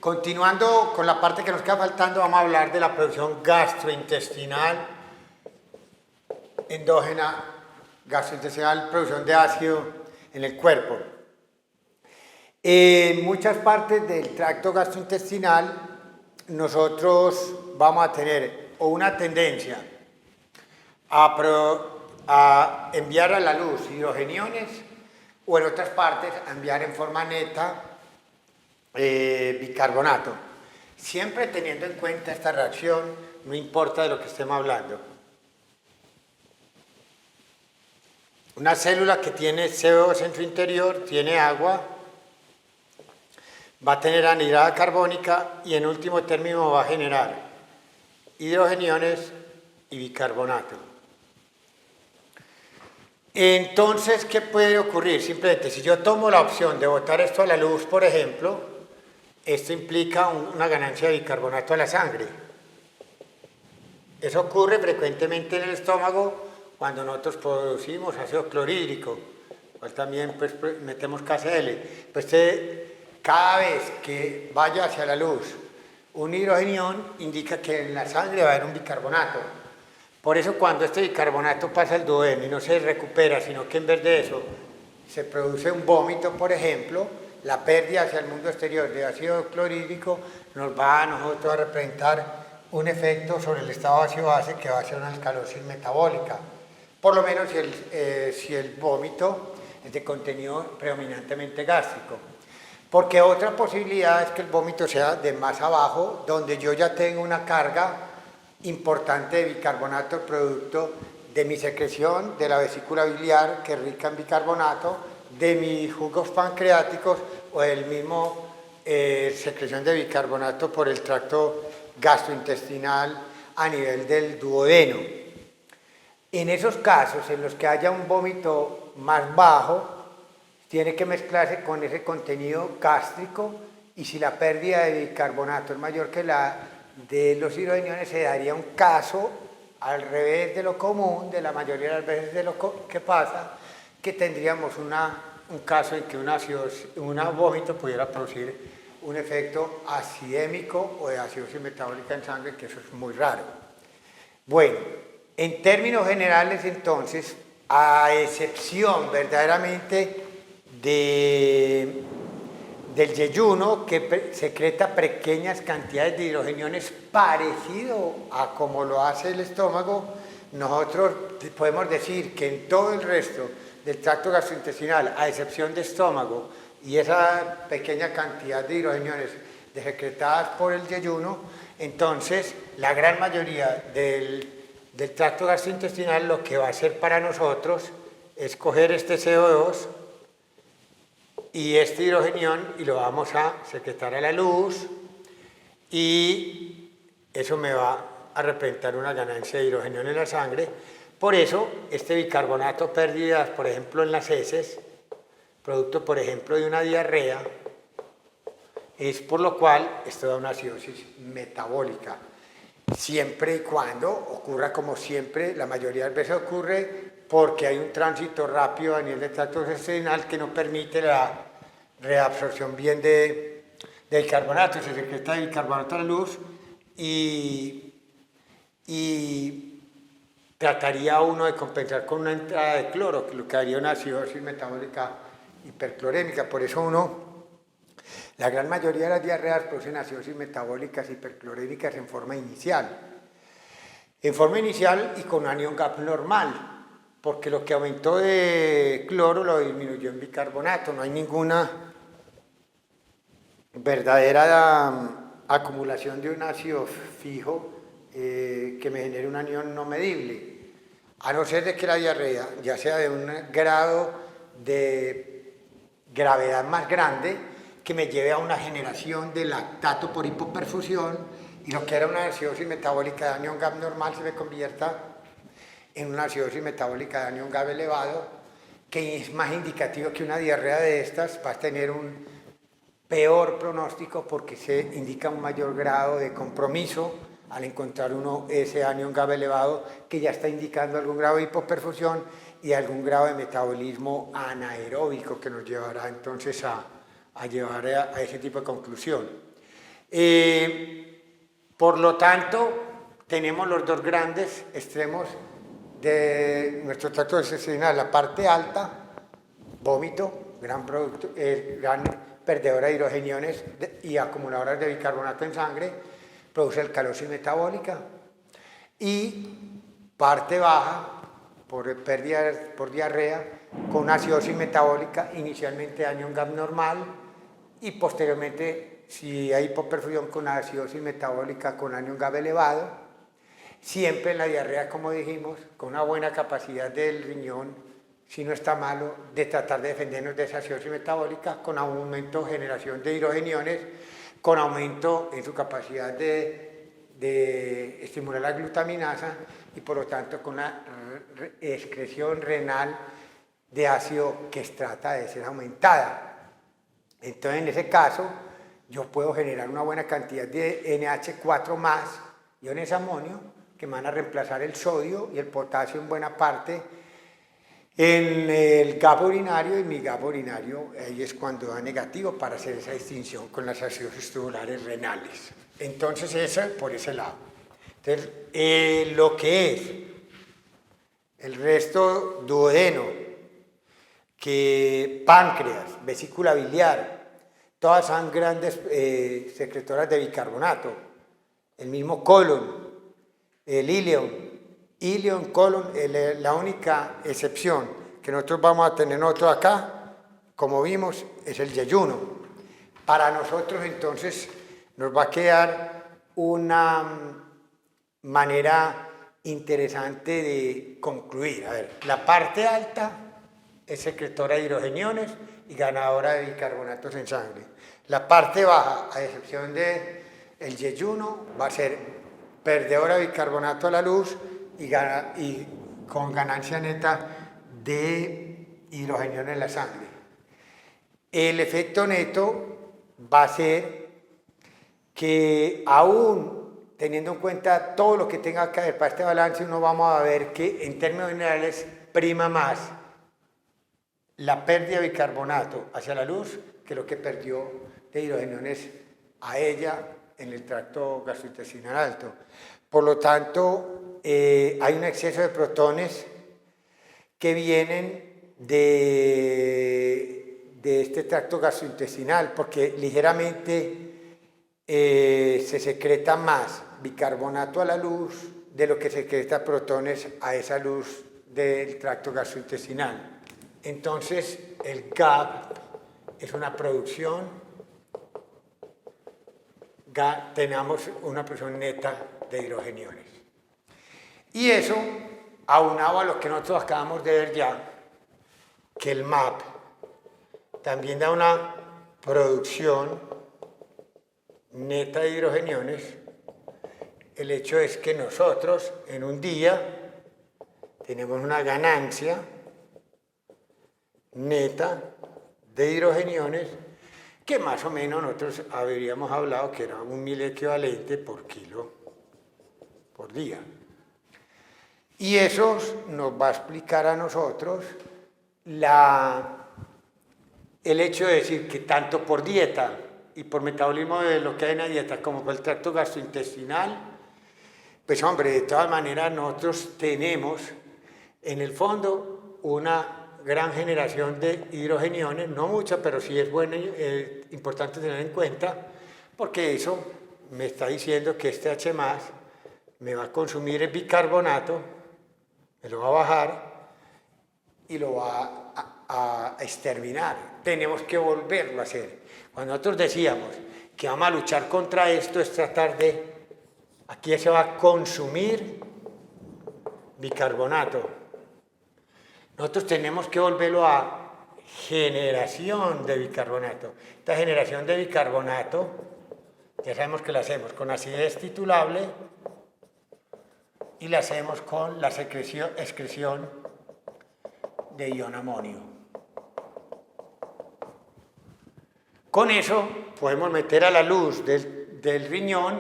Continuando con la parte que nos queda faltando, vamos a hablar de la producción gastrointestinal endógena, producción de ácido en el cuerpo. En muchas partes del tracto gastrointestinal nosotros vamos a tener o una tendencia a enviar a la luz hidrogeniones o en otras partes a enviar en forma neta bicarbonato, siempre teniendo en cuenta esta reacción, no importa de lo que estemos hablando. Una célula que tiene CO2 en su interior, tiene agua, va a tener anhidrida carbónica y en último término va a generar hidrogeniones y bicarbonato. Entonces, ¿qué puede ocurrir? Simplemente, si yo tomo la opción de botar esto a la luz, por ejemplo, esto implica una ganancia de bicarbonato a la sangre. Eso ocurre frecuentemente en el estómago cuando nosotros producimos ácido clorhídrico, cual también pues, metemos KCl. Pues cada vez que vaya hacia la luz un hidrogenión, indica que en la sangre va a haber un bicarbonato. Por eso cuando este bicarbonato pasa al duodeno y no se recupera, sino que en vez de eso se produce un vómito, por ejemplo, la pérdida hacia el mundo exterior de ácido clorhídrico nos va a nosotros a representar un efecto sobre el estado ácido-base que va a ser una alcalosis metabólica. Por lo menos si el vómito es de contenido predominantemente gástrico. Porque otra posibilidad es que el vómito sea de más abajo, donde yo ya tengo una carga importante de bicarbonato producto de mi secreción de la vesícula biliar, que es rica en bicarbonato, de mis jugos pancreáticos o del mismo secreción de bicarbonato por el tracto gastrointestinal a nivel del duodeno. En esos casos en los que haya un vómito más bajo, tiene que mezclarse con ese contenido gástrico, y si la pérdida de bicarbonato es mayor que la de los hidrogeniones, se daría un caso al revés de lo común, de la mayoría de las veces de lo que pasa, que tendríamos un caso en que un vómito pudiera producir un efecto acidémico o de acidosis metabólica en sangre, que eso es muy raro. Bueno, en términos generales entonces, a excepción verdaderamente del yeyuno, que secreta pequeñas cantidades de hidrogeniones parecido a como lo hace el estómago, nosotros podemos decir que en todo el resto del tracto gastrointestinal, a excepción de estómago y esa pequeña cantidad de hidrogeniones secretadas por el yeyuno, entonces la gran mayoría del tracto gastrointestinal lo que va a hacer para nosotros es coger este CO2 y este hidrogenión y lo vamos a secretar a la luz, y eso me va a representar una ganancia de hidrogenión en la sangre. Por eso, este bicarbonato, pérdidas, por ejemplo, en las heces, producto, por ejemplo, de una diarrea, es por lo cual esto da una acidosis metabólica. Siempre y cuando ocurra, como siempre, la mayoría de las veces ocurre porque hay un tránsito rápido a nivel del tracto gastrointestinal que no permite la reabsorción bien de bicarbonato. Se secreta bicarbonato a la luz y trataría uno de compensar con una entrada de cloro, que lo que haría una acidosis metabólica hiperclorémica. Por eso la gran mayoría de las diarreas producen acidosis metabólicas hiperclorémicas en forma inicial. En forma inicial y con anión GAP normal, porque lo que aumentó de cloro lo disminuyó en bicarbonato. No hay ninguna verdadera acumulación de un ácido fijo que me genere un anión no medible, a no ser de que la diarrea ya sea de un grado de gravedad más grande, que me lleve a una generación de lactato por hipoperfusión, y lo que era una acidosis metabólica de anión GAP normal se me convierta en una acidosis metabólica de anión GAP elevado, que es más indicativo que una diarrea de estas va a tener un peor pronóstico, porque se indica un mayor grado de compromiso al encontrar uno ese anión GAP elevado, que ya está indicando algún grado de hipoperfusión y algún grado de metabolismo anaeróbico, que nos llevará entonces a llevar a ese tipo de conclusión. Por lo tanto, tenemos los dos grandes extremos de nuestro tracto intestinal, la parte alta, vómito, gran perdedora de hidrogeniones y acumuladoras de bicarbonato en sangre, produce alcalosis metabólica, y parte baja, por diarrea, con acidosis metabólica, inicialmente daño un GAP normal y posteriormente, si hay hipoperfusión con acidosis metabólica con daño un GAP elevado, siempre la diarrea, como dijimos, con una buena capacidad del riñón, si no está malo, de tratar de defendernos de esa acidosis metabólica, con aumento de generación de hidrogeniones, con aumento en su capacidad de estimular la glutaminasa y por lo tanto con una excreción renal de ácido que trata de ser aumentada. Entonces, en ese caso, yo puedo generar una buena cantidad de NH4+, iones de amonio, que van a reemplazar el sodio y el potasio en buena parte en el GAP urinario, y mi GAP urinario ahí es cuando da negativo para hacer esa distinción con las acidosis tubulares renales. Entonces, eso por ese lado. Entonces, lo que es el resto duodeno, que páncreas, vesícula biliar, todas son grandes secretoras de bicarbonato, el mismo colon, el ileón, colon, la única excepción que nosotros vamos a tener nosotros acá, como vimos, es el yeyuno. Para nosotros, entonces, nos va a quedar una manera interesante de concluir. A ver, la parte alta es secretora de hidrogeniones y ganadora de bicarbonatos en sangre. La parte baja, a excepción del yeyuno, va a ser perdedora de bicarbonato a la luz y con ganancia neta de hidrogeniones en la sangre. El efecto neto va a ser que, aún teniendo en cuenta todo lo que tenga que ver para este balance, uno vamos a ver que en términos generales prima más la pérdida de bicarbonato hacia la luz que lo que perdió de hidrogeniones a ella en el tracto gastrointestinal alto. Por lo tanto, hay un exceso de protones que vienen de este tracto gastrointestinal, porque ligeramente se secreta más bicarbonato a la luz de lo que secreta protones a esa luz del tracto gastrointestinal. Entonces, el GAP es una producción, tenemos una producción neta de hidrogeniones. Y eso, aunado a lo que nosotros acabamos de ver ya, que el MAP también da una producción neta de hidrogeniones, el hecho es que nosotros en un día tenemos una ganancia neta de hidrogeniones que más o menos nosotros habríamos hablado que era 1.000 equivalente por kilo por día. Y eso nos va a explicar a nosotros el hecho de decir que tanto por dieta y por metabolismo de lo que hay en la dieta como por el tracto gastrointestinal, pues hombre, de todas maneras nosotros tenemos en el fondo una gran generación de hidrogeniones, no mucha, pero sí es bueno, importante tener en cuenta, porque eso me está diciendo que este H+ me va a consumir el bicarbonato, me lo va a bajar y lo va a exterminar. Tenemos que volverlo a hacer. Cuando nosotros decíamos que vamos a luchar contra esto, es tratar de, aquí se va a consumir bicarbonato. Nosotros tenemos que volverlo a generación de bicarbonato. Esta generación de bicarbonato, ya sabemos que la hacemos con acidez titulable y la hacemos con la excreción de ion amonio. Con eso podemos meter a la luz del riñón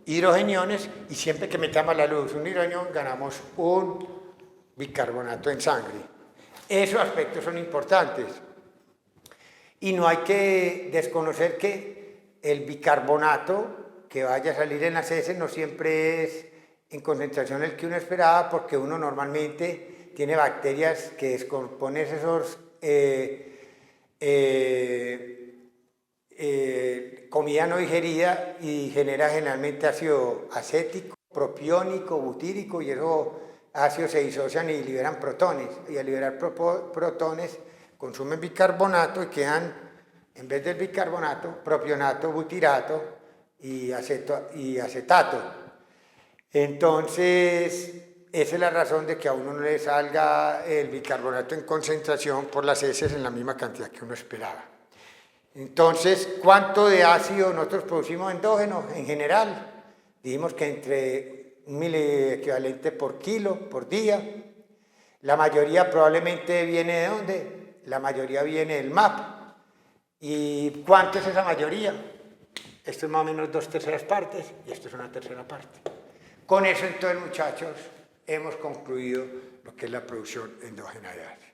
hidrogeniones, y siempre que metamos a la luz un hidrogenión ganamos un bicarbonato en sangre. Esos aspectos son importantes y no hay que desconocer que el bicarbonato que vaya a salir en las heces no siempre es en concentración el que uno esperaba, porque uno normalmente tiene bacterias que descomponen esos comida no digerida y genera generalmente ácido acético, propiónico, butírico, y esos ácidos se disocian y liberan protones, y al liberar protones consumen bicarbonato y quedan, en vez del bicarbonato, propionato, butirato y acetato. Entonces, esa es la razón de que a uno no le salga el bicarbonato en concentración por las heces en la misma cantidad que uno esperaba. Entonces, ¿cuánto de ácido nosotros producimos endógeno en general? Dijimos que entre 1000 equivalente por kilo, por día. La mayoría probablemente viene ¿de dónde? La mayoría viene del MAP. ¿Y cuánto es esa mayoría? Esto es más o menos 2/3 partes y esto es 1/3 parte. Con eso entonces, muchachos, hemos concluido lo que es la producción endógena de ácido.